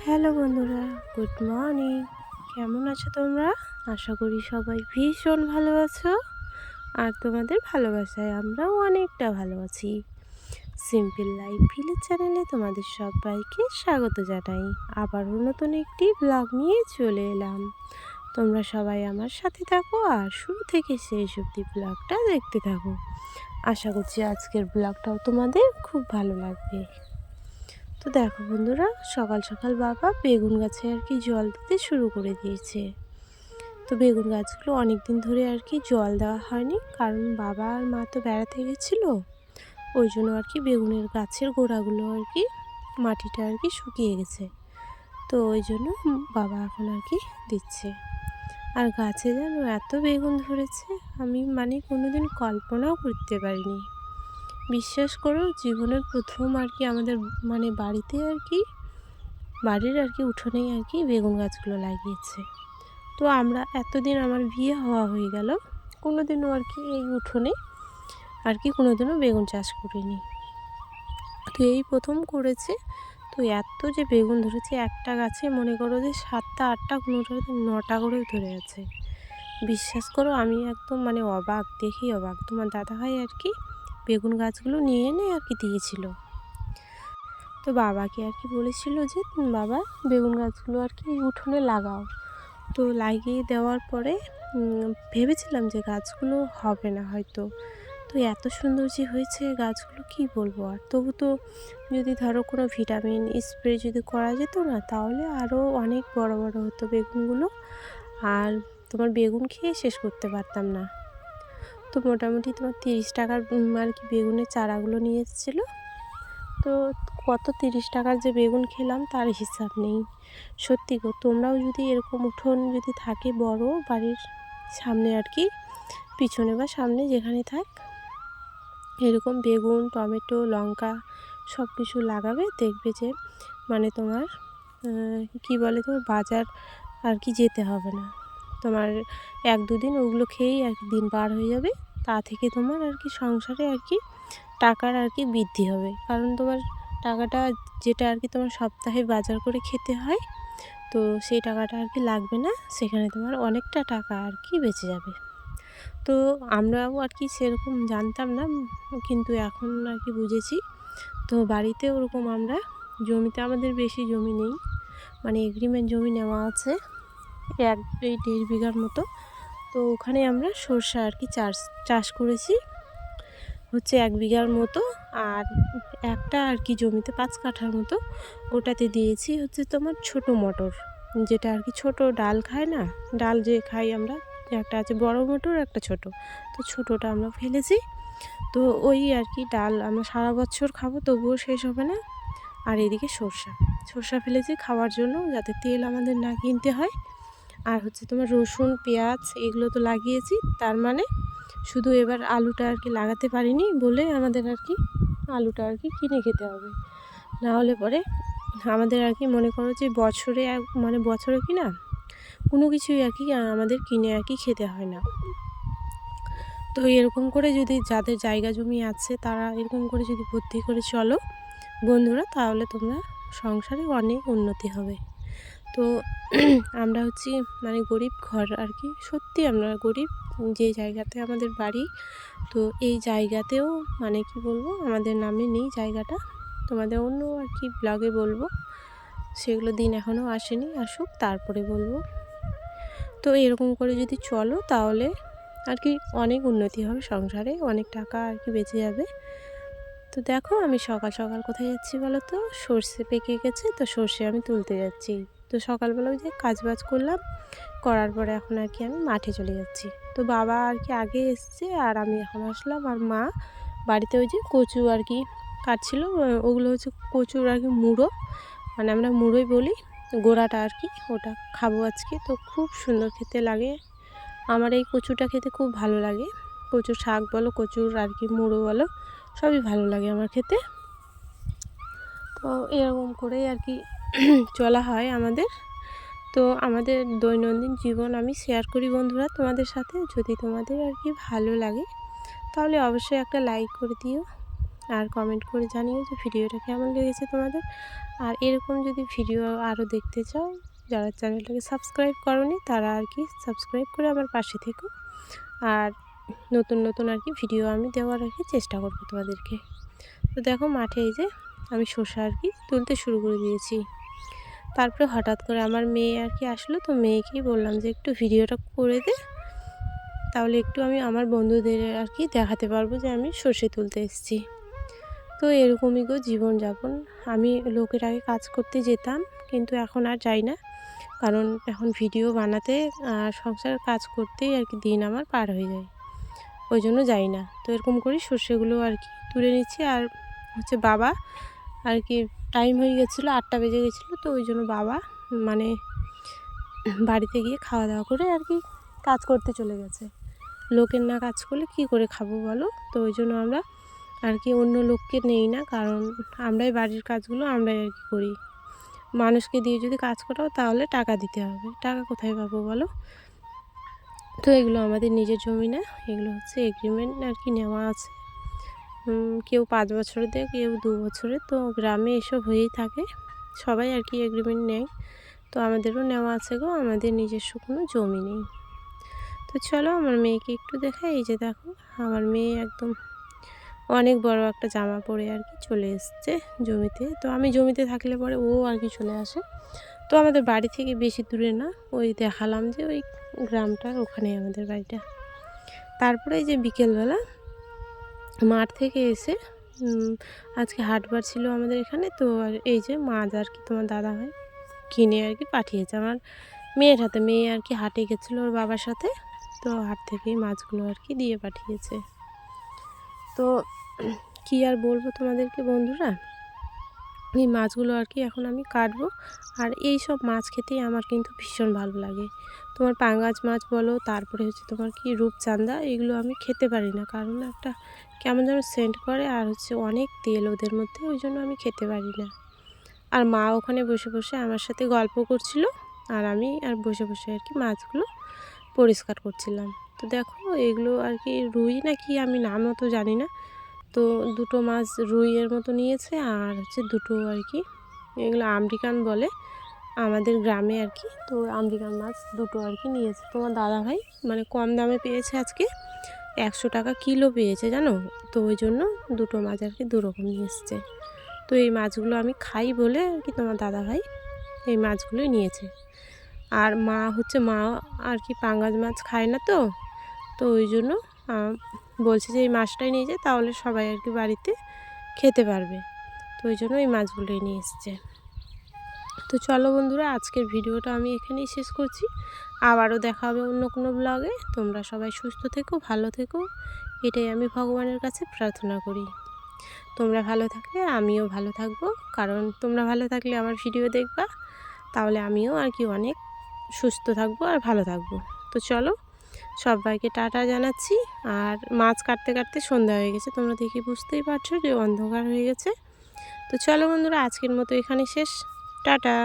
Hello বন্ধুরা, good morning. কেমন আছো তোমরা? আশা করি সবাই ভীষণ ভালো আছো। আর তোমাদের ভালোবাসায় আমরাও অনেকটা ভালো আছি। সিম্পল লাইফ ভিলেজ চ্যানেলে তোমাদের সবাইকে স্বাগত জানাই। আবারও নতুন একটি ব্লগ নিয়ে চলে এলাম। তোমরা সবাই আমার সাথে থাকো আর শুরু থেকে শেষ অবধি ব্লগটা দেখতে থাকো। আশা করছি আজকের ব্লগটাও তোমাদের খুব ভালো লাগবে। তো দেখো বন্ধুরা, সকাল সকাল বাবা বেগুন গাছে জল দিতে শুরু করে দিয়েছে। তো বেগুন গাছগুলো অনেক দিন ধরে জল দেওয়া হয়নি, কারণ বাবা আর মা তো বেড়াতে গেছিলো। ওই জন্য বেগুনের গাছের গোড়াগুলো মাটিটা শুকিয়ে গেছে। তো ওই জন্য বাবা এখন দিচ্ছে। আর গাছে যেন এত বেগুন ধরেছে, আমি কোনোদিন কল্পনাও করতে পারিনি। বিশ্বাস করো, জীবনের প্রথম আমাদের বাড়িতে বাড়ির উঠোনেই বেগুন গাছগুলো লাগিয়েছে। তো আমরা এতদিন আমার বিয়ে হয়ে গেল, কোনোদিনও এই উঠোনে কোনোদিনও বেগুন চাষ করিনি। তো এই প্রথম করেছে। তো এত যে বেগুন ধরেছে, একটা গাছে মনে করো যে 7টা 8টা, কোনোটাতে 9টা করেও ধরে আছে। বিশ্বাস করো, আমি একদম অবাক, দেখি অবাক। তোমার দাদাভাই বেগুন গাছগুলো নিয়ে এনে দিয়েছিল। তো বাবাকে বলেছিল যে বাবা বেগুন গাছগুলো উঠোনে লাগাও। তো লাগিয়ে দেওয়ার পরে ভেবেছিলাম যে গাছগুলো হবে না হয়তো। তো এত সুন্দর যে হয়েছে গাছগুলো, কি বলবো। আর তবু তো যদি ধরো কোনো ভিটামিন স্প্রে যদি করা যেত না, তাহলে আরও অনেক বড় বড় হতো বেগুনগুলো। আর তোমার বেগুন খেয়ে শেষ করতে পারতাম না। তো মোটামুটি তোমার 30 টাকার বেগুনের চারাগুলো নিয়ে এসেছিলো। তো কত 30 টাকার যে বেগুন খেলাম তার হিসাব নেই। সত্যি গো, তোমরাও যদি এরকম উঠোন যদি থাকে বড়, বাড়ির সামনে পিছনে বা সামনে যেখানে থাক, এরকম বেগুন, টমেটো, লঙ্কা সব কিছু লাগাবে, দেখবে যে তোমার কি বলে, তোমার বাজার যেতে হবে না। তোমার 1-2 দিন ওগুলো খেয়েই দিন পার হয়ে যাবে। তা থেকে তোমার সংসারে টাকার বৃদ্ধি হবে। কারণ তোমার টাকাটা যেটা তোমার সপ্তাহে বাজার করে খেতে হয়, তো সেই টাকাটা লাগবে না। সেখানে তোমার অনেকটা টাকা বেঁচে যাবে। তো আমরাও সেরকম জানতাম না, কিন্তু এখন বুঝেছি। তো বাড়িতে ওরকম আমরা জমিতে, আমাদের বেশি জমি নেই, এগ্রিমেন্ট জমি নেওয়া আছে 1-1.5 বিঘার মতো। তো ওখানে আমরা সরষা চাষ করেছি হচ্ছে 1 বিঘার মতো। আর একটা জমিতে 5 কাঠার মতো, ওটাতে দিয়েছি হচ্ছে তোমার ছোট মটর, যেটা ছোট ডাল খায় না, ডাল যে খাই আমরা, একটা আছে বড় মটর, একটা ছোট। তো ছোটটা আমরা ফেলেছি। তো ওই ডাল আমরা সারা বছর খাবো, তবুও শেষ হবে না। আর এদিকে সরষা ফেলেছি খাওয়ার জন্য, যাতে তেল আমাদের না কিনতে হয়। আর হচ্ছে তোমার রসুন, পেঁয়াজ এগুলো তো লাগিয়েছি। তার শুধু এবার আলুটা লাগাতে পারিনি বলে আমাদের আলুটা কিনে খেতে হবে। না হলে পরে আমাদের মনে করো যে বছরে বছরে কি না, কোনো কিছুই আমাদের কিনে খেতে হয় না। তো এরকম করে যদি যাদের জায়গা জমি আছে, তারা এরকম করে যদি বুদ্ধি করে চলো বন্ধুরা, তাহলে তোমরা সংসারে অনেক উন্নতি হবে। তো আমরা হচ্ছি গরিব ঘর সত্যি আমরা গরিব, যে জায়গাতে আমাদের বাড়ি। তো এই জায়গাতেও কি বলবো, আমাদের নামে নেই জায়গাটা। তোমাদের অন্য ব্লগে বলবো, সেগুলো দিন এখনও আসেনি, আসুক তারপরে বলবো। তো এরকম করে যদি চলো, তাহলে অনেক উন্নতি হবে সংসারে, অনেক টাকা বেঁচে যাবে। তো দেখো, আমি সকাল সকাল কোথায় যাচ্ছি বলো তো? সর্ষে পেকে গেছে, তো সর্ষে আমি তুলতে যাচ্ছি। তো সকালবেলা ওই যে কাজবাজ করলাম, করার পরে এখন আমি মাঠে চলে যাচ্ছি। তো বাবা আগে এসছে, আর আমি এখন আসলাম। আর মা বাড়িতে ওই যে কচু কাটছিল। ওগুলো হচ্ছে কচুর মুড়ো, আমরা মুড়োই বলি, গোড়াটা ওটা খাবো আজকে। তো খুব সুন্দর খেতে লাগে, আমার এই কচুটা খেতে খুব ভালো লাগে। কচুর শাক বলো, কচুর মুড়ো বলো, সবই ভালো লাগে আমার খেতে। তো এরকম করেই চলা হয় আমাদের। তো আমাদের দৈনন্দিন জীবন আমি শেয়ার করি বন্ধুরা তোমাদের সাথে। যদি তোমাদের ভালো লাগে, তাহলে অবশ্যই একটা লাইক করে দিও, আর কমেন্ট করে জানিও যে ভিডিওটা কেমন লেগেছে তোমাদের। আর এরকম যদি ভিডিও আরও দেখতে চাও, যারা চ্যানেলটাকে সাবস্ক্রাইব করোনি তারা আর কি সাবস্ক্রাইব করে আমার পাশে থেকো। আর নতুন নতুন আর কি ভিডিও আমি দেওয়ার আর কি চেষ্টা করবো তোমাদেরকে। তো দেখো মাঠে এই যে আমি শসা আর কি তুলতে শুরু করে দিয়েছি। তারপরে হঠাৎ করে আমার মেয়ে আর কি আসলো, তো মেয়েকেই বললাম যে একটু ভিডিওটা করে দে, তাহলে একটু আমি আমার বন্ধুদের আর কি দেখাতে পারবো যে আমি সর্ষে তুলতে এসেছি। তো এরকমই গো জীবনযাপন। আমি লোকের আগে কাজ করতে যেতাম, কিন্তু এখন আর যাই না, কারণ এখন ভিডিও বানাতে আর সংসারের কাজ করতেই আর কি দিন আমার পার হয়ে যায়, ওই জন্য যাই না। তো এরকম করি সর্ষেগুলো আর কি তুলে নিচ্ছি। আর হচ্ছে বাবা আর কি টাইম হয়ে গেছিলো, 8টা বেজে গেছিলো, তো ওই জন্য বাবা মানে বাড়িতে গিয়ে খাওয়া দাওয়া করে আর কি কাজ করতে চলে গেছে। লোকের না কাজ করলে কি করে খাবো বলো? তো ওই জন্য আমরা আর কি অন্য লোককে নেই না, কারণ আমরাই বাড়ির কাজগুলো আমরাই আর কি করি। মানুষকে দিয়ে যদি কাজ করাও তাহলে টাকা দিতে হবে, টাকা কোথায় পাবো বলো? তো এগুলো আমাদের নিজের জমি না, এগুলো হচ্ছে এগ্রিমেন্ট আর কি নেওয়া আছে। কেউ 5 বছরে দেয়, কেউ 2 বছরে। তো গ্রামে এসব হয়েই থাকে, সবাই আর কি এগ্রিমেন্ট নেয়। তো আমাদেরও নেওয়া আছে গো, আমাদের নিজস্ব কোনো জমি নেই। তো চলো আমার মেয়েকে একটু দেখাই। এই যে দেখো আমার মেয়ে একদম অনেক বড় একটা জামা পরে আর কি চলে এসছে জমিতে। তো আমি জমিতে থাকলে পরে ও আর কি চলে আসে। তো আমাদের বাড়ি থেকে বেশি দূরে না, ওই দেখালাম যে ওই গ্রামটার ওখানেই আমাদের বাড়িটা। তারপরে এই যে বিকেলবেলা মাঠ থেকে এসে আজকে হাটবার ছিল আমাদের এখানে, তো আর এই যে মাছ আর কি তোমার দাদা ভাই কিনে আর কি পাঠিয়েছে আমার মেয়ের হাতে। মেয়ে আর কি হাটে গেছিলো ওর বাবার সাথে, তো হাট থেকেই মাছগুলো আর কি দিয়ে পাঠিয়েছে। তো কী আর বলবো তোমাদেরকে বন্ধুরা, এই মাছগুলো আর কি এখন আমি কাটবো। আর এই সব মাছ খেতেই আমার কিন্তু ভীষণ ভালো লাগে। তোমার পাঙ্গাস মাছ বলো, তারপরে হচ্ছে তোমার কি রূপচাঁদা, এগুলো আমি খেতে পারি না, কারণ একটা কেমন যেন সেন্ট করে, আর হচ্ছে অনেক তেল ওদের মধ্যে, ওই জন্য আমি খেতে পারি না। আর মা ওখানে বসে বসে আমার সাথে গল্প করছিল, আর আমি আর বসে বসে আর কি মাছগুলো পরিষ্কার করছিলাম। তো দেখো এগুলো আর কি রুই না কি, আমি নামও তো জানি না। তো দুটো মাছ রুইয়ের মতো নিয়েছে, আর হচ্ছে দুটো আর কি এগুলো আমেরিকান বলে আমাদের গ্রামে আর কি। তো আমেরিকান মাছ দুটো আর কি নিয়েছে তোমার দাদা ভাই, মানে কম দামে পেয়েছে আজকে, 100 টাকা কিলো পেয়েছে জানো। তো ওই জন্য দুটো মাছ আর কি দুরকম নিয়ে এসছে। তো এই মাছগুলো আমি খাই বলে আর কি তোমার দাদা ভাই এই মাছগুলোই নিয়েছে। আর মা আর কি পাঙ্গাস মাছ খায় না, তো তো ওই জন্য বলছে যে এই মাছটাই নিয়ে যায়, তাহলে সবাই আর কি বাড়িতে খেতে পারবে। তো ওই জন্য এই মাছগুলোই নিয়ে এসছে। তো চলো বন্ধুরা, আজকের ভিডিওটা আমি এখানেই শেষ করছি। আবারও দেখা হবে অন্য কোনো ব্লগে। তোমরা সবাই সুস্থ থেকো, ভালো থেকো, এটাই আমি ভগবানের কাছে প্রার্থনা করি। তোমরা ভালো থাকলে আমিও ভালো থাকবো, কারণ তোমরা ভালো থাকলে আমার ভিডিও দেখবা, তাহলে আমিও আর কি অনেক সুস্থ থাকবো আর ভালো থাকবো। তো চলো সবাইকে টাটা জানাচ্ছি। আর মাছ কাটতে কাটতে সন্ধ্যা হয়ে গেছে, তোমরা দেখে বুঝতেই পারছো যে অন্ধকার হয়ে গেছে। তো চলো বন্ধুরা, আজকের মতো এখানে শেষ। টাটা।